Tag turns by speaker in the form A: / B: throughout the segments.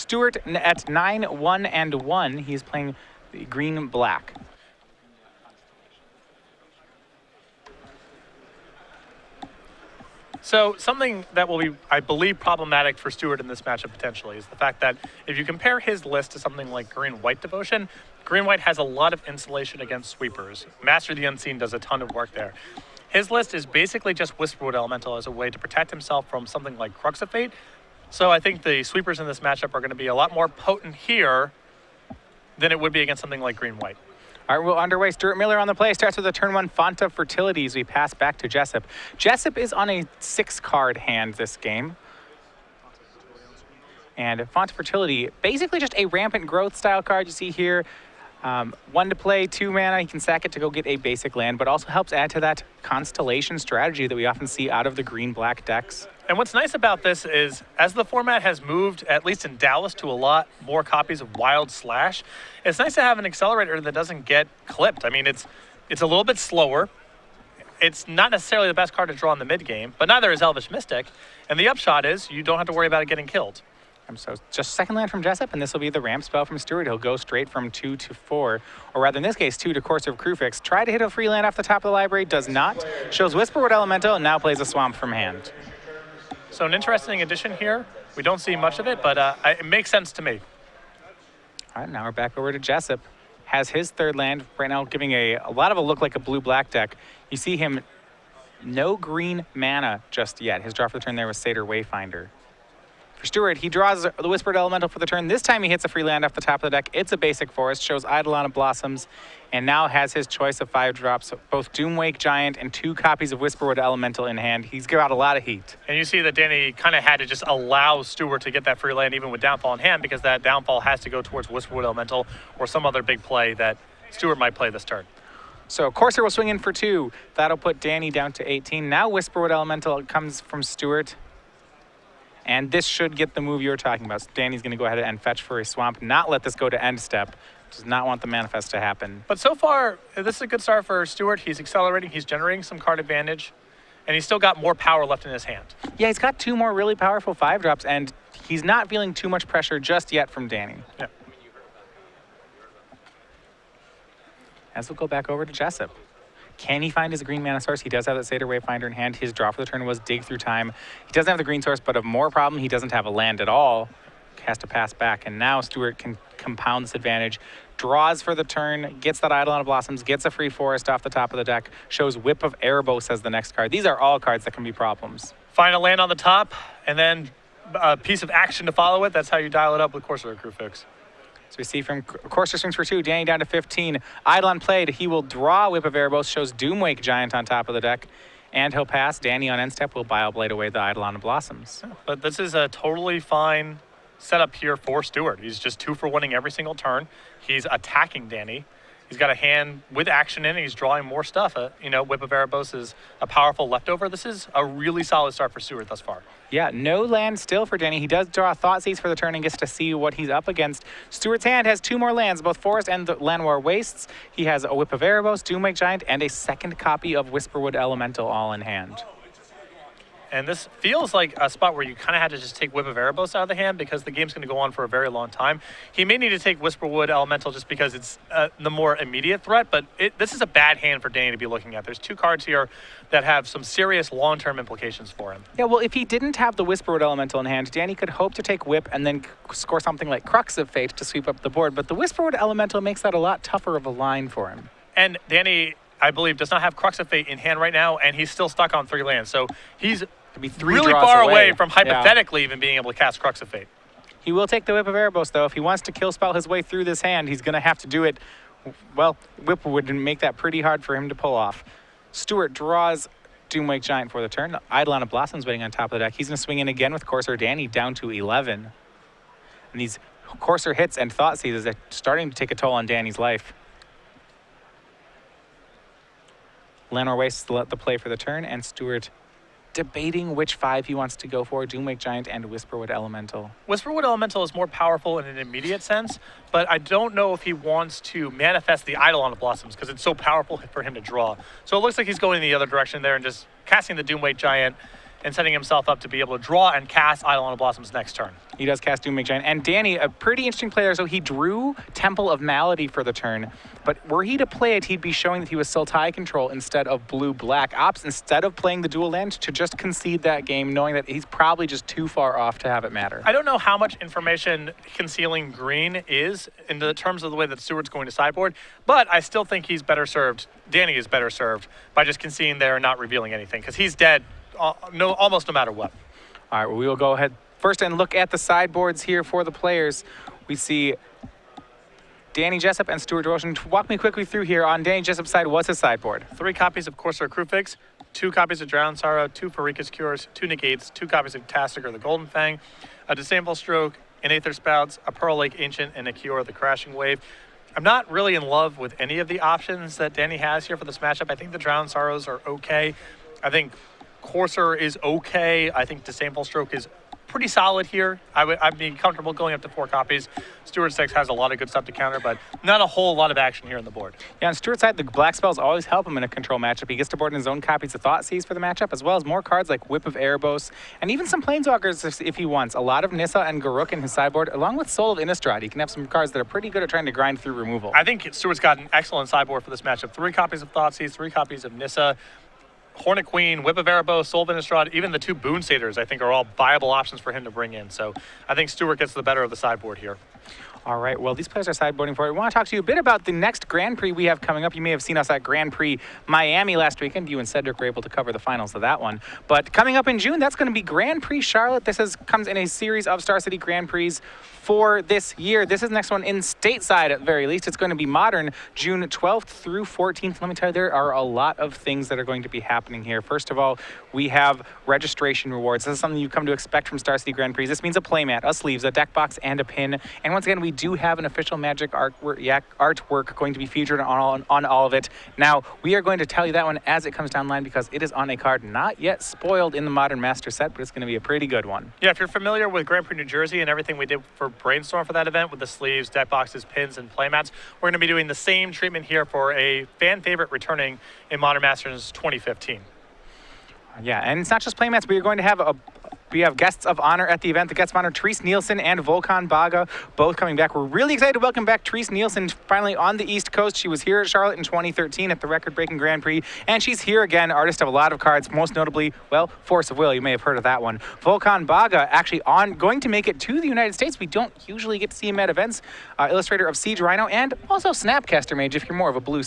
A: Stuart at 9-1-1. He's playing the green-black.
B: So something that will be, I believe, problematic for Stuart in this matchup potentially is the fact that if you compare his list to something like Green-White Devotion, Green-White has a lot of insulation against sweepers. Master the Unseen does a ton of work there. His list is basically just Whisperwood Elemental as a way to protect himself from something like Crux of Fate. So I think the sweepers in this matchup are going to be a lot more potent here than it would be against something like Green-White.
A: All right, we're underway. Stuart Miller on the play. Starts with a turn 1 Font of Fertility as we pass back to Jessup. Jessup is on a 6-card hand this game. And Font of Fertility, basically just a rampant growth style card you see here. 1 to play, 2 mana. He can sack it to go get a basic land, but also helps add to that constellation strategy that we often see out of the green-black decks.
B: And what's nice about this is, as the format has moved, at least in Dallas, to a lot more copies of Wild Slash, it's nice to have an accelerator that doesn't get clipped. I mean, it's a little bit slower. It's not necessarily the best card to draw in the mid-game, but neither is Elvish Mystic. And the upshot is you don't have to worry about it getting killed.
A: So just second land from Jessup, and this will be the ramp spell from Stuart. He'll go straight from 2 to 4, or rather in this case, 2 to Courser of Crufix. Try to hit a free land off the top of the library, does not. Shows Whisperwood Elemental, and now plays a Swamp from hand.
B: So an interesting addition here. We don't see much of it, but it makes sense to me.
A: All right, now we're back over to Jessup. Has his third land right now, giving a lot of a look like a blue-black deck. You see him, no green mana just yet. His draw for the turn there was Satyr Wayfinder. For Stuart, he draws the Whispered Elemental for the turn. This time he hits a free land off the top of the deck. It's a basic forest, shows Eidolon of Blossoms, and now has his choice of 5 drops, both Doomwake Giant and 2 copies of Whisperwood Elemental in hand. He's got a lot of heat.
B: And you see that Danny kind of had to just allow Stuart to get that free land even with Downfall in hand, because that Downfall has to go towards Whisperwood Elemental or some other big play that Stuart might play this turn.
A: So Courser will swing in for 2. That'll put Danny down to 18. Now Whisperwood Elemental comes from Stuart. And this should get the move you were talking about. So Danny's going to go ahead and fetch for a swamp, not let this go to end step. Does not want the manifest to happen.
B: But so far, this is a good start for Stuart. He's accelerating, he's generating some card advantage, and he's still got more power left in his hand.
A: Yeah, he's got 2 more really powerful 5 drops, and he's not feeling too much pressure just yet from Danny.
B: Yeah.
A: As we'll go back over to Jessup. Can he find his green mana source? He does have that Satyr Wayfinder in hand. His draw for the turn was Dig Through Time. He doesn't have the green source, but a more problem, he doesn't have a land at all. Has to pass back, and now Stuart can compound this advantage. Draws for the turn, gets that Eidolon of Blossoms, gets a free forest off the top of the deck, shows Whip of Erebos as the next card. These are all cards that can be problems.
B: Find a land on the top, and then a piece of action to follow it. That's how you dial it up with Courser of Crufix.
A: So we see from Courser swings for 2, Danny down to 15. Eidolon played, he will draw Whip of Erebos, shows Doomwake Giant on top of the deck, and he'll pass. Danny on end step will Bioblade away the Eidolon of Blossoms.
B: But this is a totally fine setup here for Stuart. He's just 2 for winning every single turn. He's attacking Danny. He's got a hand with action in it. He's drawing more stuff. Whip of Erebos is a powerful leftover. This is a really solid start for Stuart thus far.
A: Yeah, no land still for Danny. He does draw Thoughtseize for the turn and gets to see what he's up against. Stuart's hand has 2 more lands, both Forest and the Llanowar Wastes. He has a Whip of Erebos, Doomwake Giant, and a second copy of Whisperwood Elemental all in hand.
B: And this feels like a spot where you kind of had to just take Whip of Erebos out of the hand because the game's going to go on for a very long time. He may need to take Whisperwood Elemental just because it's the more immediate threat, but this is a bad hand for Danny to be looking at. There's 2 cards here that have some serious long-term implications for him.
A: Yeah, well, if he didn't have the Whisperwood Elemental in hand, Danny could hope to take Whip and then score something like Crux of Fate to sweep up the board, but the Whisperwood Elemental makes that a lot tougher of a line for him.
B: And Danny, I believe, does not have Crux of Fate in hand right now, and he's still stuck on 3 lands, so he's really far away from hypothetically even being able to cast Crux of Fate.
A: He will take the Whip of Erebos, though. If he wants to kill spell his way through this hand, he's going to have to do it. Well, Whip would make that pretty hard for him to pull off. Stuart draws Doomwake Giant for the turn. Eidolon of Blossoms waiting on top of the deck. He's going to swing in again with Courser Danny down to 11. And these Courser hits and Thoughtseizes are starting to take a toll on Danny's life. Llanowar Wastes the play for the turn, and Stuart debating which 5 he wants to go for, Doomwake Giant and Whisperwood Elemental.
B: Whisperwood Elemental is more powerful in an immediate sense, but I don't know if he wants to manifest the Eidolon of Blossoms because it's so powerful for him to draw. So it looks like he's going in the other direction there and just casting the Doomwake Giant and setting himself up to be able to draw and cast Eidolon of Blossoms next turn.
A: He does cast Doom Make Giant. And Danny, a pretty interesting player. So he drew Temple of Malady for the turn. But were he to play it, he'd be showing that he was Sultai control instead of blue-black ops, instead of playing the dual land to just concede that game, knowing that he's probably just too far off to have it matter.
B: I don't know how much information concealing green is in the terms of the way that Stuart's going to sideboard, but I still think he's better served. Danny is better served by just conceding there and not revealing anything, because he's dead almost no matter what.
A: All right, well, we will go ahead first and look at the sideboards here for the players. We see Danny Jessup and Stuart Roshan. Walk me quickly through here. On Danny Jessup's side, what's his sideboard?
B: 3 copies of Corsair Crewfix, 2 copies of Drowned Sorrow, 2 Farika's Cures, 2 Negates, 2 copies of Tastic or the Golden Fang, a Disdainful Stroke, an Aether Spouts, a Pearl Lake Ancient, and a Cure the Crashing Wave. I'm not really in love with any of the options that Danny has here for this matchup. I think the Drowned Sorrows are okay. I think Corsair is okay. I think Disdainful Stroke is pretty solid here. I'd be comfortable going up to 4 copies. Stuart's deck has a lot of good stuff to counter, but not a whole lot of action here on the board.
A: Yeah, on Stuart's side, the black spells always help him in a control matchup. He gets to board in his own copies of Thoughtseize for the matchup, as well as more cards like Whip of Erebos, and even some Planeswalkers if he wants. A lot of Nissa and Garruk in his sideboard, along with Soul of Innistrad. He can have some cards that are pretty good at trying to grind through removal.
B: I think Stuart's got an excellent sideboard for this matchup. 3 copies of Thoughtseize, 3 copies of Nissa, Hornet Queen, Whip of Erebos, Soul of Innistrad, even the 2 Boon Satyrs, I think, are all viable options for him to bring in. So I think Stuart gets the better of the sideboard here.
A: All right, well, these players are sideboarding for it. I want to talk to you a bit about the next Grand Prix we have coming up. You may have seen us at Grand Prix Miami last weekend. You and Cedric were able to cover the finals of that one. But coming up in June, that's going to be Grand Prix Charlotte. This comes in a series of Star City Grand Prix for this year. This is the next one in stateside at the very least. It's going to be Modern, June 12th through 14th. Let me tell you, there are a lot of things that are going to be happening here. First of all, we have registration rewards. This is something you come to expect from Star City Grand Prix. This means a playmat, a sleeves, a deck box, and a pin. And once again, we do have an official Magic artwork going to be featured on all of it. Now, we are going to tell you that one as it comes down the line because it is on a card not yet spoiled in the Modern Master set, but it's going to be a pretty good one.
B: Yeah, if you're familiar with Grand Prix New Jersey and everything we did for Brainstorm for that event with the sleeves, deck boxes, pins, and playmats, we're going to be doing the same treatment here for a fan favorite returning in Modern Masters 2015.
A: Yeah, and it's not just playmats. We have guests of honor at the event. The guests of honor, Therese Nielsen and Volkan Baga, both coming back. We're really excited to welcome back Therese Nielsen, finally on the East Coast. She was here at Charlotte in 2013 at the record-breaking Grand Prix, and she's here again, artist of a lot of cards, most notably, well, Force of Will. You may have heard of that one. Volkan Baga actually going to make it to the United States. We don't usually get to see him at events. Illustrator of Siege Rhino and also Snapcaster Mage if you're more of a blue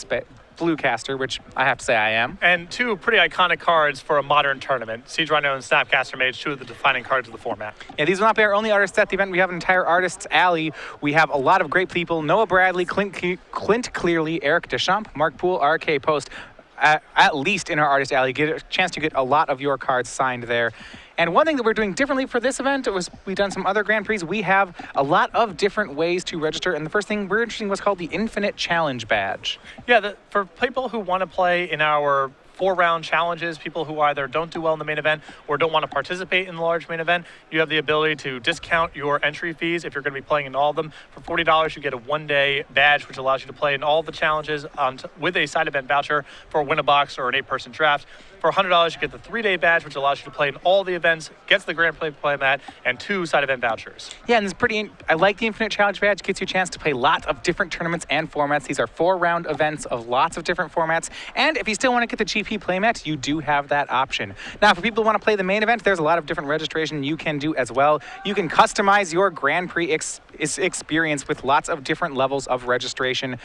A: caster, which I have to say I am.
B: And 2 pretty iconic cards for a modern tournament. Siege Rhino and Snapcaster Mage, 2 of the defining cards of the format.
A: Yeah, these will not be our only artists at the event. We have an entire artists alley. We have a lot of great people. Noah Bradley, Clint Clearly, Eric Deschamps, Mark Poole, RK Post, at least in our artist alley. Get a chance to get a lot of your cards signed there. And one thing that we're doing differently for this event was we've done some other Grand Prix. We have a lot of different ways to register. And the first thing we're interested in was called the Infinite Challenge Badge.
B: Yeah, for people who want to play in our 4-round challenges, people who either don't do well in the main event or don't want to participate in the large main event, you have the ability to discount your entry fees if you're going to be playing in all of them. For $40, you get a 1-day badge, which allows you to play in all the challenges with a side event voucher for a win-a-box or an 8-person draft. For $100, you get the 3-day badge, which allows you to play in all the events, gets the Grand Prix playmat, and 2 side event vouchers.
A: Yeah, and I like the Infinite Challenge Badge. It gets you a chance to play lots of different tournaments and formats. These are 4-round events of lots of different formats. And if you still want to get the GP playmat, you do have that option. Now, for people who want to play the main event, there's a lot of different registration you can do as well. You can customize your Grand Prix experience with lots of different levels of registration.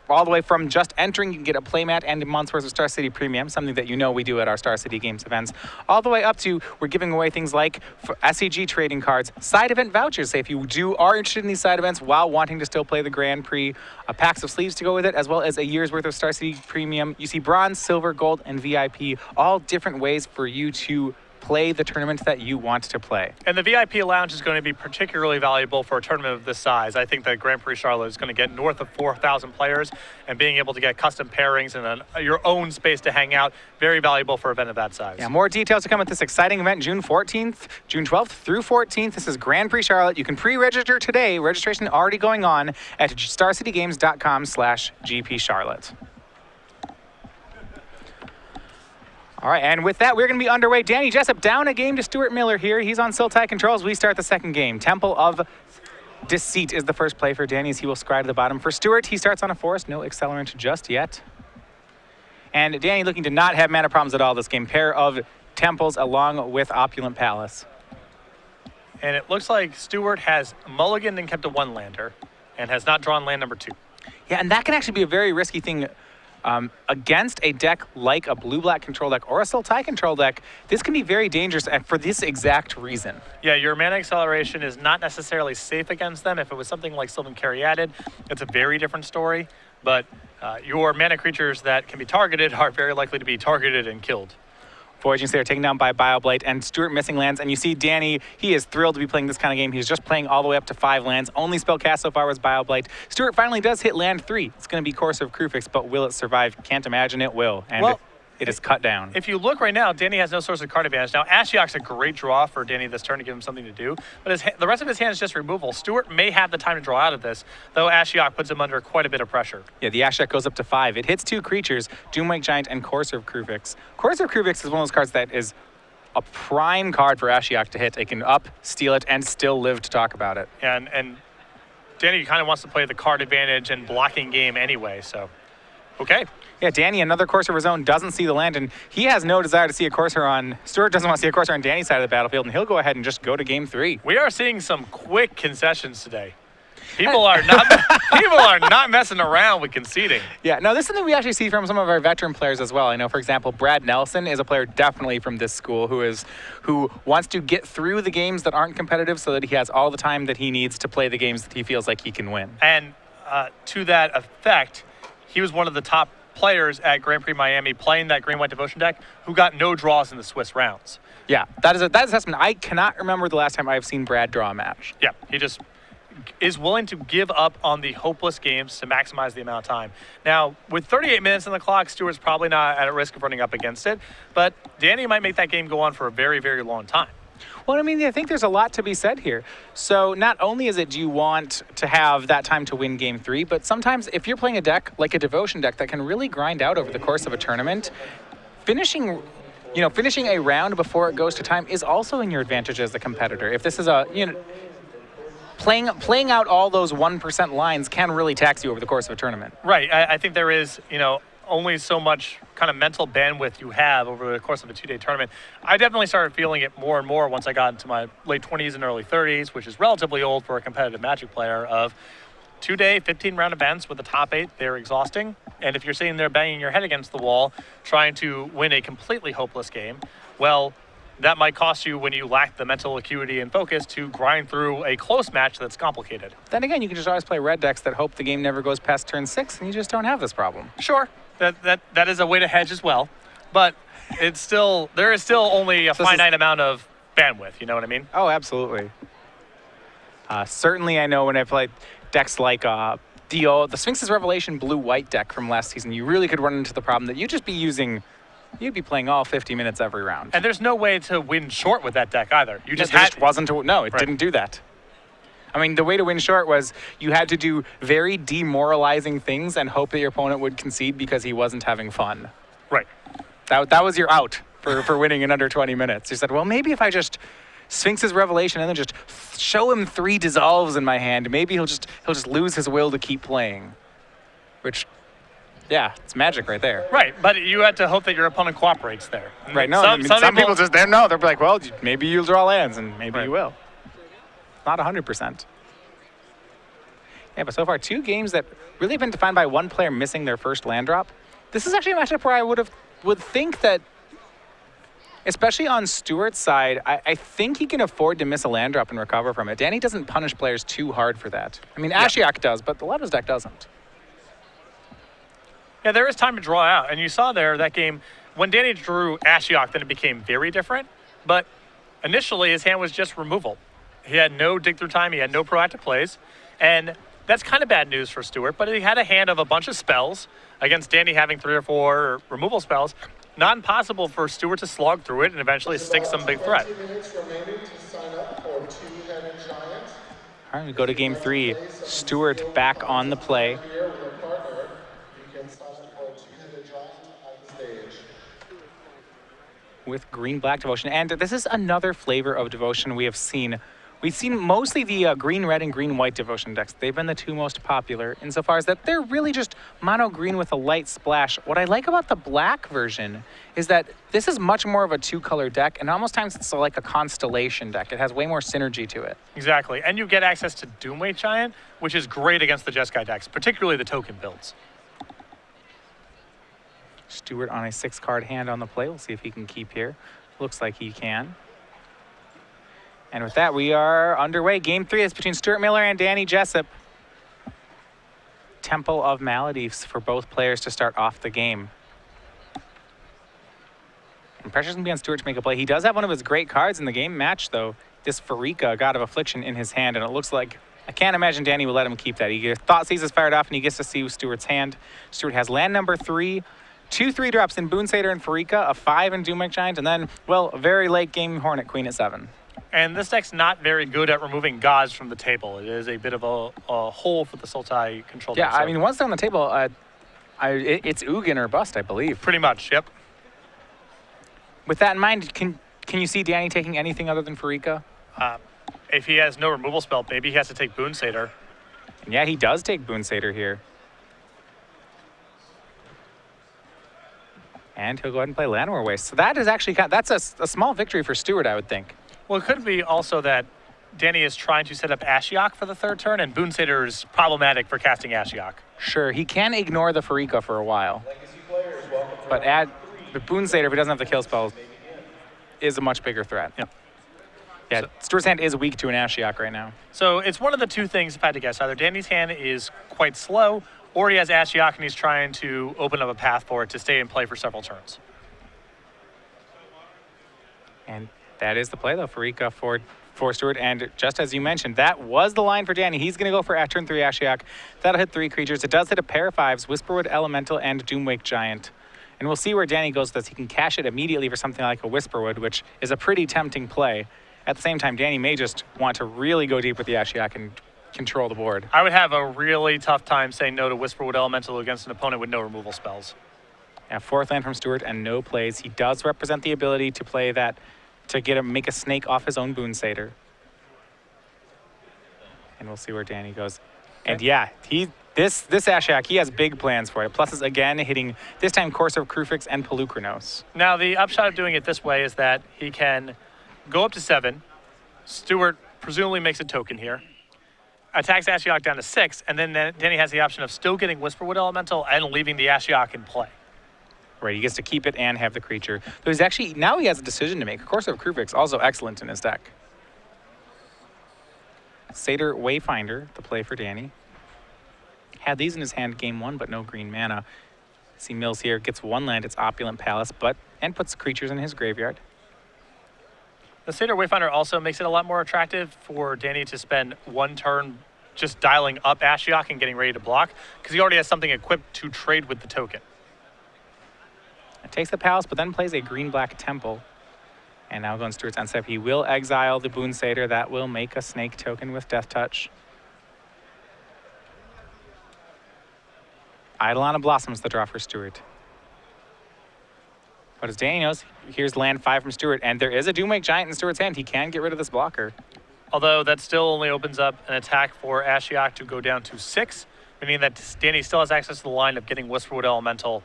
A: All the way from just entering, you can get a playmat and a month's worth of Star City Premium, something that you know we do at our Star City Games events, all the way up to we're giving away things like SCG trading cards, side event vouchers. Say if you are interested in these side events while wanting to still play the Grand Prix, packs of sleeves to go with it, as well as a year's worth of Star City Premium. You see bronze, silver, gold, and VIP, all different ways for you to play the tournament that you want to play.
B: And the VIP lounge is going to be particularly valuable for a tournament of this size. I think that Grand Prix Charlotte is going to get north of 4,000 players, and being able to get custom pairings and your own space to hang out, very valuable for an event of that size.
A: Yeah, more details to come at this exciting event June 12th through 14th. This is Grand Prix Charlotte. You can pre-register today. Registration already going on at starcitygames.com/GP Charlotte. All right, and with that, we're going to be underway. Danny Jessup down a game to Stuart Miller here. He's on Siltai controls. We start the second game. Temple of Deceit is the first play for Danny as he will scry to the bottom. For Stuart, he starts on a forest. No accelerant just yet. And Danny looking to not have mana problems at all this game. Pair of temples along with Opulent Palace.
B: And it looks like Stuart has mulliganed and kept a one-lander and has not drawn land number 2.
A: Yeah, and that can actually be a very risky thing against a deck like a blue-black control deck or a Sultai control deck. This can be very dangerous for this exact reason.
B: Yeah, your mana acceleration is not necessarily safe against them. If it was something like Sylvan Caryatid, it's a very different story. But your mana creatures that can be targeted are very likely to be targeted and killed.
A: Voyaging Slayer taken down by Bioblight, and Stuart missing lands. And you see Danny, he is thrilled to be playing this kind of game. He's just playing all the way up to 5 lands. Only spell cast so far was Bioblight. Stuart finally does hit land 3. It's going to be Courser of Krufix, but will it survive? Can't imagine it will. And well, it is cut down.
B: If you look right now, Danny has no source of card advantage. Now, Ashiok's a great draw for Danny this turn to give him something to do, but the rest of his hand is just removal. Stuart may have the time to draw out of this, though Ashiok puts him under quite a bit of pressure.
A: Yeah, the Ashiok goes up to 5. It hits 2 creatures, Doomwake Giant and Courser of Krufix. Courser of Krufix is one of those cards that is a prime card for Ashiok to hit. It can up, steal it, and still live to talk about it.
B: And Danny kind of wants to play the card advantage and blocking game anyway, so okay.
A: Yeah, Danny, another Courser of his own, doesn't see the land, and he has no desire to see a Courser on... Stuart doesn't want to see a Courser on Danny's side of the battlefield, and he'll go ahead and just go to game 3.
B: We are seeing some quick concessions today. People are not messing around with conceding.
A: Yeah, no, this is something we actually see from some of our veteran players as well. I know, for example, Brad Nelson is a player definitely from this school who wants to get through the games that aren't competitive so that he has all the time that he needs to play the games that he feels like he can win.
B: And to that effect, he was one of the top players at Grand Prix Miami playing that green-white devotion deck who got no draws in the Swiss rounds.
A: Yeah, that is assessment. I cannot remember the last time I've seen Brad draw a match.
B: Yeah, he just is willing to give up on the hopeless games to maximize the amount of time. Now, with 38 minutes on the clock, Stuart's probably not at risk of running up against it, but Danny might make that game go on for a very, very long time.
A: Well, I mean, I think there's a lot to be said here. So not only is it do you want to have that time to win game 3, but sometimes if you're playing a deck like a devotion deck that can really grind out over the course of a tournament, finishing a round before it goes to time is also in your advantage as a competitor. If this is playing out all those 1% lines can really tax you over the course of a tournament.
B: Right. I think there is, only so much kind of mental bandwidth you have over the course of a 2-day tournament. I definitely started feeling it more and more once I got into my late 20s and early 30s, which is relatively old for a competitive Magic player, of 2-day, 15-round events with the top 8. They're exhausting. And if you're sitting there banging your head against the wall trying to win a completely hopeless game, well, that might cost you when you lack the mental acuity and focus to grind through a close match that's complicated.
A: Then again, you can just always play red decks that hope the game never goes past turn 6, and you just don't have this problem.
B: Sure, that is a way to hedge as well, but there is still only a finite amount of bandwidth. You know what I mean?
A: Oh, absolutely. Certainly, I know when I play decks like the Sphinx's Revelation blue-white deck from last season, you really could run into the problem that you'd be playing all 50 minutes every round.
B: And there's no way to win short with that deck either. It
A: didn't do that. I mean, the way to win short was you had to do very demoralizing things and hope that your opponent would concede because he wasn't having fun.
B: Right.
A: That was your out for winning in under 20 minutes. You said, well, maybe if I just Sphinx's Revelation and then just show him 3 dissolves in my hand, maybe he'll just lose his will to keep playing. Which... yeah, it's magic right there.
B: Right, but you had to hope that your opponent cooperates there.
A: Right, no, some people just, they're like, well, maybe you'll draw lands, and maybe you will. Not 100%. Yeah, but so far, 2 games that really have been defined by one player missing their first land drop. This is actually a matchup where I would think that, especially on Stuart's side, I think he can afford to miss a land drop and recover from it. Danny doesn't punish players too hard for that. I mean, Ashiok does, but the Levas deck doesn't.
B: Yeah, there is time to draw out. And you saw there that game, when Danny drew Ashiok, then it became very different. But initially, his hand was just removal. He had no dig-through time. He had no proactive plays. And that's kind of bad news for Stuart. But he had a hand of a bunch of spells against Danny having 3 or 4 removal spells. Not impossible for Stuart to slog through it and eventually stick some big threat.
A: All right, we go to game 3. Stuart back on the play. with green-black devotion. And this is another flavor of devotion we have seen. We've seen mostly the green-red and green-white devotion decks. They've been the two most popular insofar as that they're really just mono green with a light splash. What I like about the black version is that this is much more of a two-color deck, and almost times it's like a constellation deck. It has way more synergy to it.
B: Exactly, and you get access to Doomweight Giant, which is great against the Jeskai decks, particularly the token builds.
A: Stuart on a 6-card hand on the play. We'll see if he can keep here. Looks like he can. And with that, we are underway. Game 3 is between Stuart Miller and Danny Jessup. Temple of Maladives for both players to start off the game. And pressure's going to be on Stuart to make a play. He does have one of his great cards in the game match, though. This Farika, God of Affliction, in his hand. And it looks like, I can't imagine Danny will let him keep that. He thought sees is fired off, and he gets to see Stuart's hand. Stuart has land number 3. 2 3-drops in Boonsater and Farika, a 5 in Doomweight Giant, and then, well, a very late game Hornet Queen at 7.
B: And this deck's not very good at removing gods from the table. It is a bit of a hole for the Sultai control deck.
A: Yeah, I mean, once they're on the table, it's Ugin or bust, I believe.
B: Pretty much, yep.
A: With that in mind, can you see Danny taking anything other than Farika?
B: If he has no removal spell, maybe he has to take Boonsater.
A: And yeah, he does take Boonsater here. And he'll go ahead and play Llanowar Waste. So that is actually, that's a small victory for Stuart, I would think.
B: Well, it could be also that Danny is trying to set up Ashiok for the 3rd turn, and Boonsater is problematic for casting Ashiok.
A: Sure, he can ignore the Farika for a while. But Boonsater, if he doesn't have the kill spell, is a much bigger threat.
B: Yep.
A: Yeah, Stuart's hand is weak to an Ashiok right now.
B: So it's one of the two things, if I had to guess. Either Danny's hand is quite slow, or he has Ashiok and he's trying to open up a path for it to stay in play for several turns.
A: And that is the play, though, Farika for Stuart. And just as you mentioned, that was the line for Danny. He's going to go for turn 3 Ashiok. That'll hit 3 creatures. It does hit a pair of 5s, Whisperwood Elemental and Doomwake Giant. And we'll see where Danny goes with this. He can cash it immediately for something like a Whisperwood, which is a pretty tempting play. At the same time, Danny may just want to really go deep with the Ashiok and control the board.
B: I would have a really tough time saying no to Whisperwood Elemental against an opponent with no removal spells.
A: Yeah, 4th land from Stuart and no plays. He does represent the ability to play that, to make a snake off his own Boonsater. And we'll see where Danny goes. Okay. And yeah, this Ashiok, he has big plans for it. Pluses again, hitting this time Courser of Krufix and Pelucranos.
B: Now the upshot of doing it this way is that he can go up to 7. Stuart presumably makes a token here. Attacks Ashiok down to 6, and then Danny has the option of still getting Whisperwood Elemental and leaving the Ashiok in play.
A: Right, he gets to keep it and have the creature. So he's actually, now he has a decision to make. Of course, Krufix, also excellent in his deck. Satyr Wayfinder, the play for Danny. Had these in his hand game 1, but no green mana. See Mills here, gets 1 land, it's Opulent Palace, and puts creatures in his graveyard.
B: The Satyr Wayfinder also makes it a lot more attractive for Danny to spend 1 turn just dialing up Ashiok and getting ready to block, because he already has something equipped to trade with the token.
A: It takes the Palace, but then plays a green-black Temple. And now going Stuart's on step. He will exile the Boonsater. That will make a snake token with Death Touch. Eidolon of Blossoms the draw for Stuart. But as Danny knows, here's land 5 from Stuart, and there is a Doomwake Giant in Stuart's hand. He can get rid of this blocker.
B: Although that still only opens up an attack for Ashiok to go down to 6, meaning that Danny still has access to the line of getting Whisperwood Elemental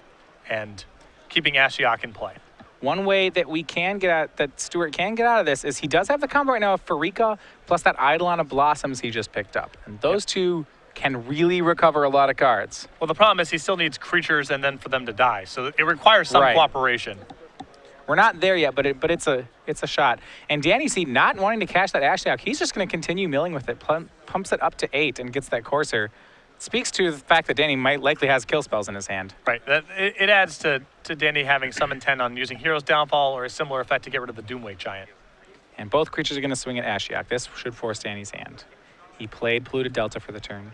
B: and keeping Ashiok in play.
A: One way that we can get out, that Stuart can get out of this, is he does have the combo right now of Farika plus that Eidolon of Blossoms he just picked up. And those two can really recover a lot of cards.
B: Well, the problem is he still needs creatures and then for them to die. So it requires some cooperation.
A: We're not there yet, but it's a shot. And Danny, see, not wanting to cash that Ashiok, he's just going to continue milling with it, pumps it up to 8 and gets that Courser. Speaks to the fact that Danny likely has kill spells in his hand.
B: Right. It adds to Danny having some intent on using Hero's Downfall or a similar effect to get rid of the Doomwake Giant.
A: And both creatures are going to swing at Ashiok. This should force Danny's hand. He played Polluted Delta for the turn.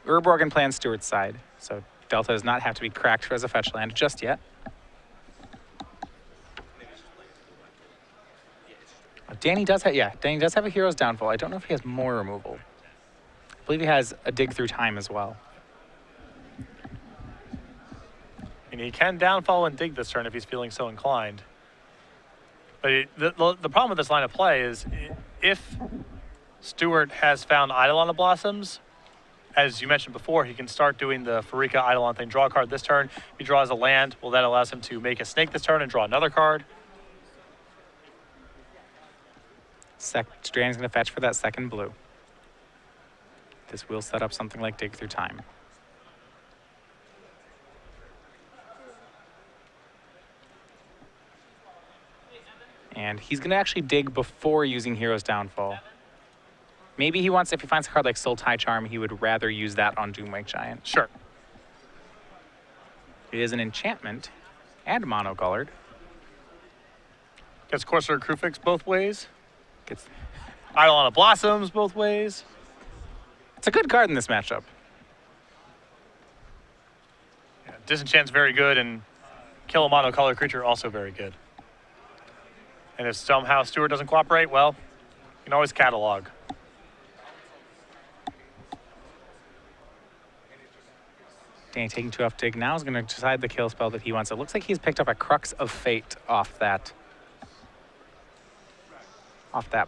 A: Urborg plans Stuart's side, so Delta does not have to be cracked as a fetch land just yet. Danny does have a Hero's Downfall. I don't know if he has more removal. I believe he has a Dig Through Time as well.
B: And he can downfall and dig this turn if he's feeling so inclined. But the problem with this line of play is if Stuart has found Eidolon of Blossoms, as you mentioned before, he can start doing the Farika Eidolon thing. Draw a card this turn. If he draws a land, well, that allows him to make a snake this turn and draw another card.
A: Danny's going to fetch for that second blue. This will set up something like Dig Through Time. And he's going to actually dig before using Hero's Downfall. Maybe he wants, if he finds a card like Sultai Charm, he would rather use that on Doomwake Giant.
B: Sure.
A: It is an enchantment and monocolored.
B: Gets Corsair Krufix both ways.
A: Gets,
B: Eidolon of Blossoms both ways.
A: it's a good card in this matchup.
B: Yeah, Disenchant's very good, and kill a monocolored creature also very good. And if somehow Stuart doesn't cooperate, well, you can always catalog.
A: Danny taking 2 off Dig now is going to decide the kill spell that he wants. It looks like he's picked up a Crux of Fate off that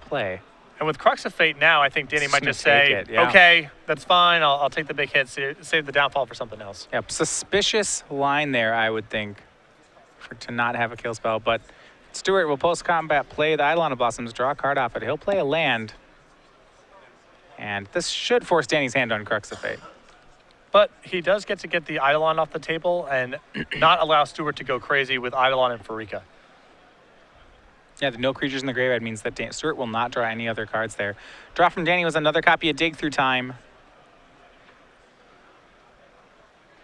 A: play.
B: And with Crux of Fate now, I think Danny might just say,
A: it, yeah.
B: okay, that's fine. I'll take the big hit, save the downfall for something else.
A: Yep, suspicious line there, I would think, to not have a kill spell. But Stuart will post-combat play the Eidolon of Blossoms, draw a card off it. He'll play a land. And this should force Danny's hand on Crux of Fate.
B: But he does get the Eidolon off the table and not allow Stuart to go crazy with Eidolon and Farika.
A: Yeah, the no creatures in the graveyard means that Stuart will not draw any other cards there. Draw from Danny was another copy of Dig Through Time.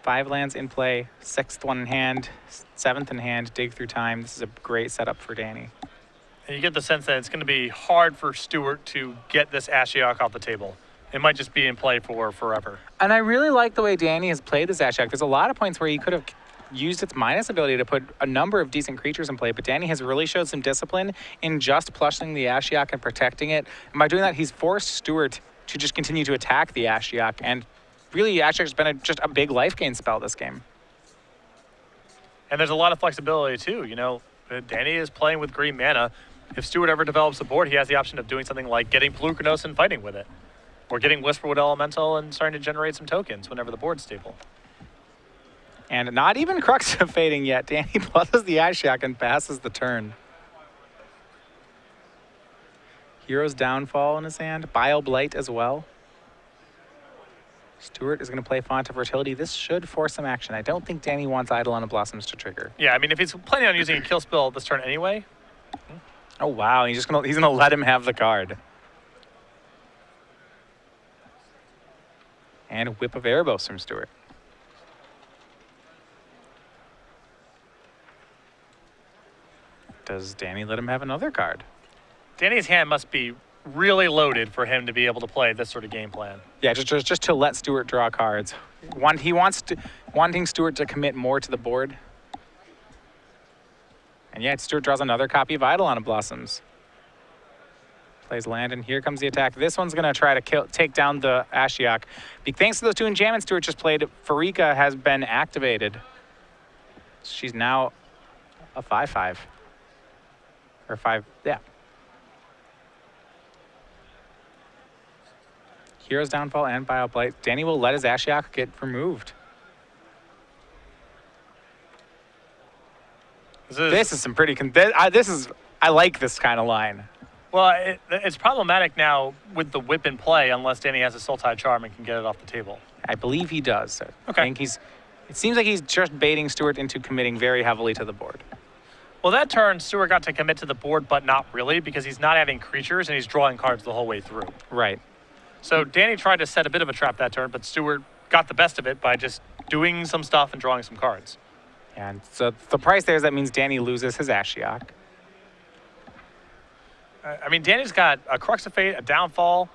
A: 5 lands in play, 6th one in hand, 7th in hand, Dig Through Time. This is a great setup for Danny.
B: And you get the sense that it's going to be hard for Stuart to get this Ashiok off the table. It might just be in play for forever.
A: And I really like the way Danny has played this Ashiok. There's a lot of points where he could have used its minus ability to put a number of decent creatures in play, but Danny has really showed some discipline in just plushing the Ashiok and protecting it. And by doing that, he's forced Stuart to just continue to attack the Ashiok. And really, Ashiok's been just a big life gain spell this game.
B: And there's a lot of flexibility, too. You know, Danny is playing with green mana. If Stuart ever develops a board, he has the option of doing something like getting Pelucranos and fighting with it. Or getting Whisperwood Elemental and starting to generate some tokens whenever the board's stable.
A: And not even Crux of Fading yet. Danny pluses the Ashiok and passes the turn. Hero's Downfall in his hand. Bile Blight as well. Stuart is going to play Font of Fertility. This should force some action. I don't think Danny wants Eidolon of Blossoms to trigger.
B: Yeah, I mean, if he's planning on using a kill spell this turn anyway.
A: Oh, wow. He's gonna let him have the card. And Whip of Erebos from Stuart. Does Danny let him have another card?
B: Danny's hand must be really loaded for him to be able to play this sort of game plan.
A: Yeah, just to let Stuart draw cards. Wanting Stuart to commit more to the board. And yeah, Stuart draws another copy of Eidolon of Blossoms. Plays land, and here comes the attack. This one's going to try to take down the Ashiok. Thanks to those 2 enchantments Stuart just played, Farika has been activated. She's now a 5/5. Or 5, yeah. Hero's Downfall and Bile Blight. Danny will let his Ashiok get removed. This is some pretty... I like this kind of line.
B: Well, it's problematic now with the whip in play unless Danny has a Sultai Charm and can get it off the table.
A: I believe he does.
B: Okay.
A: I think it seems like he's just baiting Stuart into committing very heavily to the board.
B: Well, that turn, Stuart got to commit to the board, but not really, because he's not adding creatures and he's drawing cards the whole way through.
A: Right.
B: So Danny tried to set a bit of a trap that turn, but Stuart got the best of it by just doing some stuff and drawing some cards.
A: And so the price there is that means Danny loses his Ashiok.
B: I mean, Danny's got a Crux of Fate, a Downfall,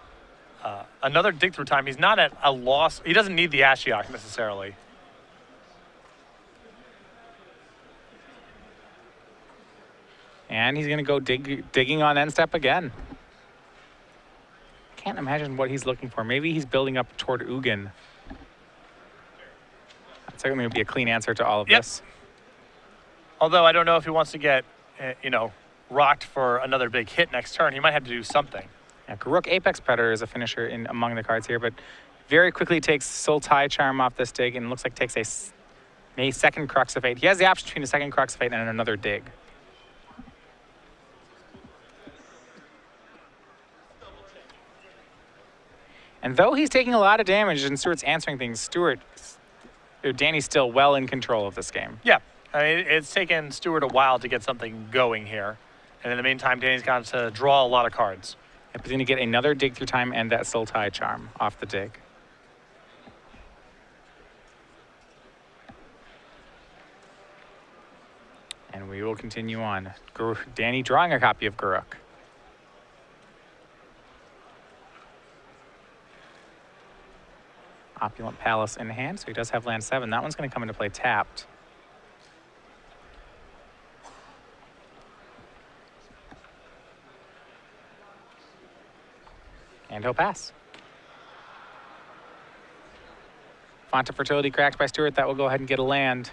B: another Dig Through Time. He's not at a loss. He doesn't need the Ashiok necessarily.
A: And he's going to go digging on end step again. Can't imagine what he's looking for. Maybe he's building up toward Ugin. That's certainly going to be a clean answer to all of this.
B: Although I don't know if he wants to get, rocked for another big hit next turn. He might have to do something.
A: Yeah, Garruk Apex Predator is a finisher in among the cards here, but very quickly takes Sultai Charm off this dig and looks like takes a second Crux of Fate. He has the option between a second Crux of Fate and another dig. And though he's taking a lot of damage and Stuart's answering things, Danny's still well in control of this game.
B: Yeah, I mean, it's taken Stuart a while to get something going here. And in the meantime, Danny's got to draw a lot of cards.
A: Yep, he's going to get another dig through time and that Sultai Charm off the dig. And we will continue on. Danny drawing a copy of Garruk. Opulent Palace in hand, so he does have land 7. That one's going to come into play tapped. And he'll pass. Font of Fertility cracked by Stuart. That will go ahead and get a land.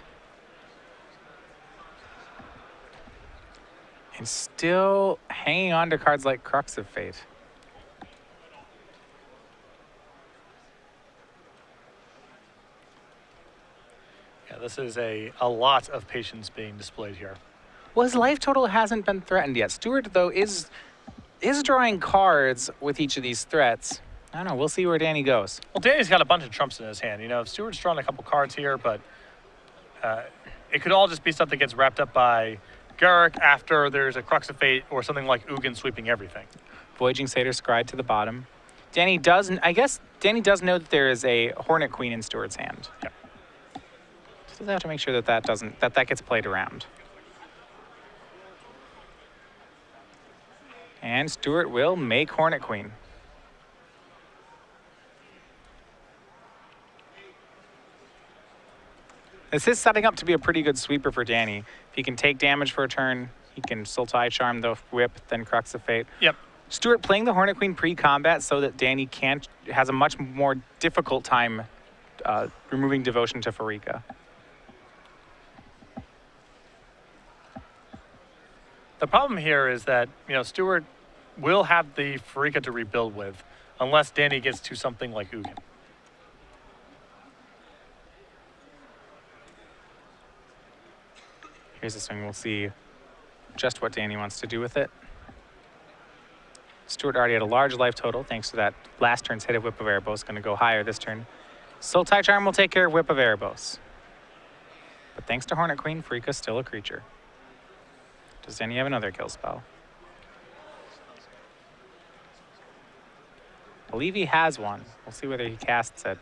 A: And still hanging on to cards like Crux of Fate.
B: Yeah, this is a lot of patience being displayed here.
A: Well, his life total hasn't been threatened yet. Stuart, though, is drawing cards with each of these threats. I don't know. We'll see where Danny goes.
B: Well, Danny's got a bunch of trumps in his hand. Stuart's drawn a couple cards here, but it could all just be stuff that gets wrapped up by Garruk after there's a Crux of Fate or something like Ugin sweeping everything.
A: Voyaging Satyr scryed to the bottom. I guess Danny does know that there is a Hornet Queen in Stuart's hand.
B: Yep.
A: So they have to make sure that gets played around. And Stuart will make Hornet Queen. This is setting up to be a pretty good sweeper for Danny. If he can take damage for a turn, he can Sultai Charm the Whip, then Crux of Fate.
B: Yep.
A: Stuart playing the Hornet Queen pre-combat so that Danny has a much more difficult time removing Devotion to Pharika.
B: The problem here is that, Stuart will have the Pharika to rebuild with unless Danny gets to something like Ugin.
A: Here's the swing. We'll see just what Danny wants to do with it. Stuart already had a large life total thanks to that last turn's hit of Whip of Erebos. Going to go higher this turn. Sultai Charm will take care of Whip of Erebos. But thanks to Hornet Queen, Pharika's still a creature. Does Danny have another kill spell? I believe he has one. We'll see whether he casts it.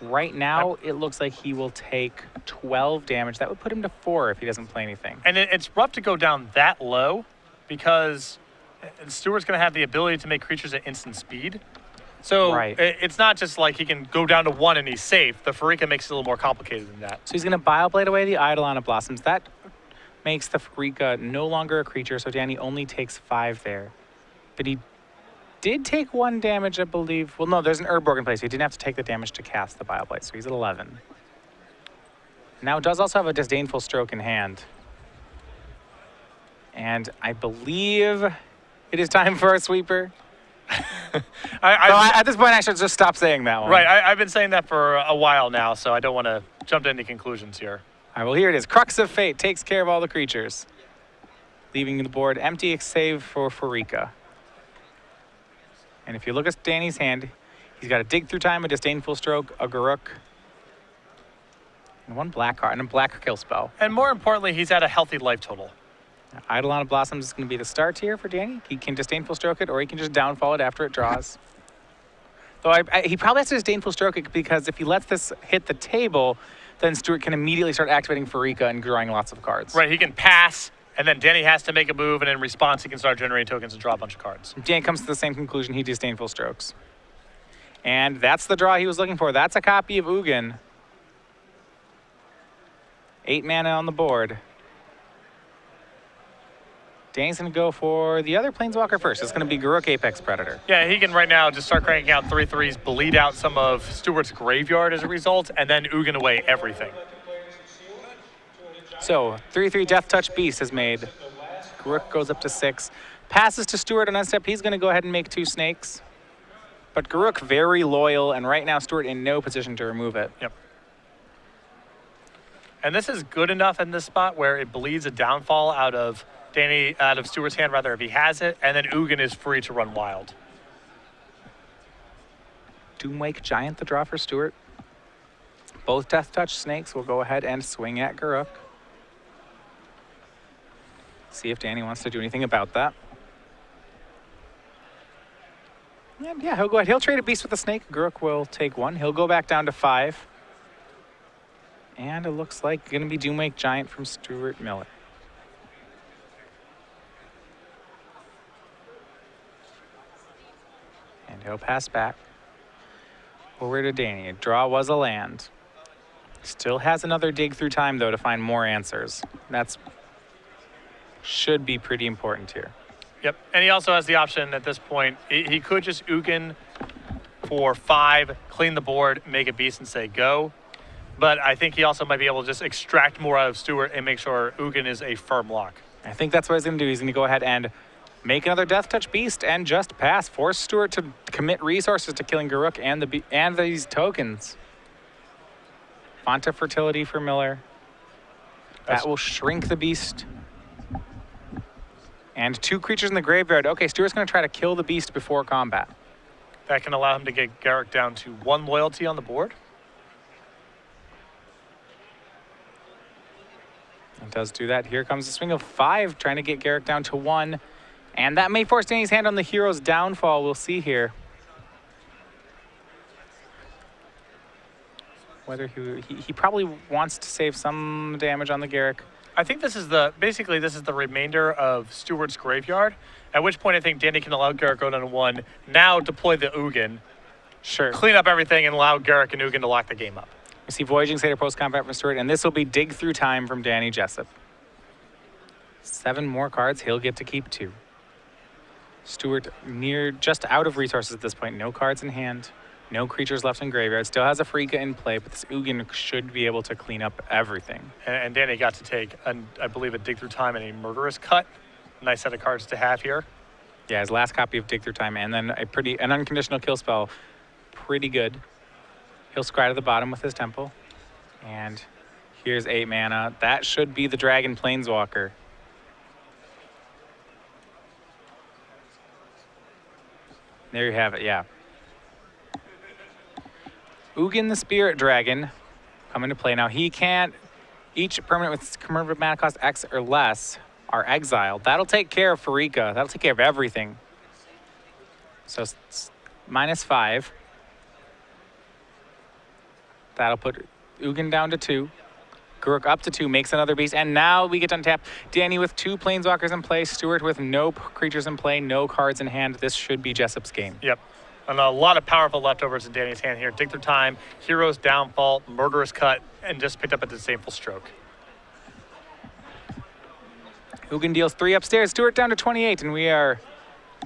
A: Right now, it looks like he will take 12 damage. That would put him to 4 if he doesn't play anything.
B: And it's rough to go down that low because Stuart's going to have the ability to make creatures at instant speed. So
A: right.
B: It's not just like he can go down to 1 and he's safe. The Pharika makes it a little more complicated than that.
A: So he's going to Bioblade away the Eidolon of Blossoms. That makes the Pharika no longer a creature, so Danny only takes 5 there. But he did take 1 damage, I believe. Well, no, there's an Urborg in place, so he didn't have to take the damage to cast the Bioblade, so he's at 11. Now does also have a Disdainful Stroke in hand. And I believe it is time for a sweeper. At this point, I should just stop saying that one.
B: Right, I've been saying that for a while now, so I don't want to jump to any conclusions here.
A: All right, well, here it is. Crux of Fate takes care of all the creatures, leaving the board empty save for Pharika. And if you look at Danny's hand, he's got a Dig Through Time, a Disdainful Stroke, a Garruk, and 1 black card, and a black kill spell.
B: And more importantly, he's at a healthy life total.
A: Eidolon of Blossoms is going to be the start here for Danny. He can Disdainful Stroke it, or he can just downfall it after it draws. Though he probably has to Disdainful Stroke it because if he lets this hit the table, then Stuart can immediately start activating Pharika and drawing lots of cards.
B: Right, he can pass, and then Danny has to make a move, and in response, he can start generating tokens and draw a bunch of cards.
A: Danny comes to the same conclusion. He Disdainful Strokes. And that's the draw he was looking for. That's a copy of Ugin. 8 mana on the board. Danny's going to go for the other Planeswalker first. It's going to be Garruk Apex Predator.
B: Yeah, he can right now just start cranking out 3/3s, bleed out some of Stuart's graveyard as a result, and then Ugin away everything.
A: So 3/3 Death Touch Beast is made. Garruk goes up to 6. Passes to Stuart on unstep. He's going to go ahead and make 2 snakes. But Garruk very loyal, and right now Stuart in no position to remove it.
B: Yep. And this is good enough in this spot where it bleeds a downfall out of Stuart's hand, rather, if he has it, and then Ugin is free to run wild.
A: Doomwake Giant, the draw for Stuart. Both Death Touch snakes will go ahead and swing at Garruk. See if Danny wants to do anything about that. And yeah, he'll go ahead. He'll trade a beast with a snake. Garruk will take 1. He'll go back down to 5. And it looks like going to be Doomwake Giant from Stuart Miller. And he'll pass back over to Danny. A draw was a land. Still has another dig through time, though, to find more answers. That's should be pretty important here.
B: Yep, and he also has the option at this point. He could just Ugin for 5, clean the board, make a beast, and say go. But I think he also might be able to just extract more out of Stuart and make sure Ugin is a firm lock.
A: I think that's what he's going to do. He's going to go ahead and make another Death Touch Beast and just pass. Force Stuart to commit resources to killing Garruk and these tokens. Font of Fertility for Miller. That will shrink the beast. And 2 creatures in the graveyard. Okay, Stuart's going to try to kill the beast before combat.
B: That can allow him to get Garruk down to 1 loyalty on the board.
A: It does do that. Here comes the swing of 5, trying to get Garruk down to 1. And that may force Danny's hand on the hero's downfall. We'll see here. Whether he probably wants to save some damage on the Garruk.
B: I think this is basically this is the remainder of Stuart's graveyard, at which point I think Danny can allow Garruk go down to 1, now deploy the Ugin,
A: Sure.
B: clean up everything, and allow Garruk and Ugin to lock the game up.
A: We see Voyaging Satyr post-combat from Stuart, and this will be Dig Through Time from Danny Jessup. 7 more cards, he'll get to keep 2. Stuart just out of resources at this point, no cards in hand. No creatures left in graveyard. Still has a Freaka in play, but this Ugin should be able to clean up everything.
B: And Danny got to take, I believe, a Dig Through Time and a Murderous Cut. Nice set of cards to have here.
A: Yeah, his last copy of Dig Through Time, and then an unconditional kill spell. Pretty good. He'll scry to the bottom with his Temple. And here's 8 mana. That should be the Dragon Planeswalker. There you have it, yeah. Ugin the Spirit Dragon come into play. Now he can't, each permanent with converted mana cost X or less are exiled. That'll take care of Freaka. That'll take care of everything. So -5. That'll put Ugin down to 2. Garruk up to 2, makes another beast, and now we get to untap. Danny with 2 Planeswalkers in play, Stuart with no creatures in play, no cards in hand. This should be Jessup's game.
B: Yep. And a lot of powerful leftovers in Danny's hand here. Dig Through Time, Hero's Downfall, Murderous Cut, and just picked up a Disdainful Stroke.
A: Ugin deals 3 upstairs, Stuart down to 28, and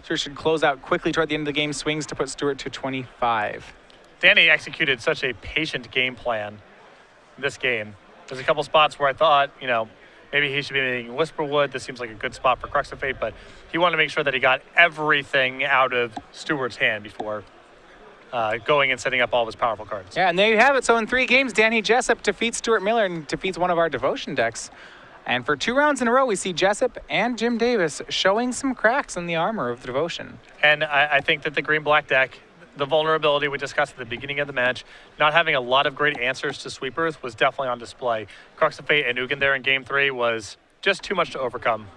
A: Stuart should close out quickly toward the end of the game, swings to put Stuart to 25.
B: Danny executed such a patient game plan this game. There's a couple spots where I thought, maybe he should be making Whisperwood. This seems like a good spot for Crux of Fate, but he wanted to make sure that he got everything out of Stuart's hand before going and setting up all of his powerful cards.
A: Yeah, and there you have it. So in 3 games, Danny Jessup defeats Stuart Miller and defeats one of our Devotion decks. And for 2 rounds in a row, we see Jessup and Jim Davis showing some cracks in the armor of the Devotion.
B: And I think that the green-black deck, the vulnerability we discussed at the beginning of the match, not having a lot of great answers to sweepers was definitely on display. Crux of Fate and Ugin there in Game 3 was just too much to overcome.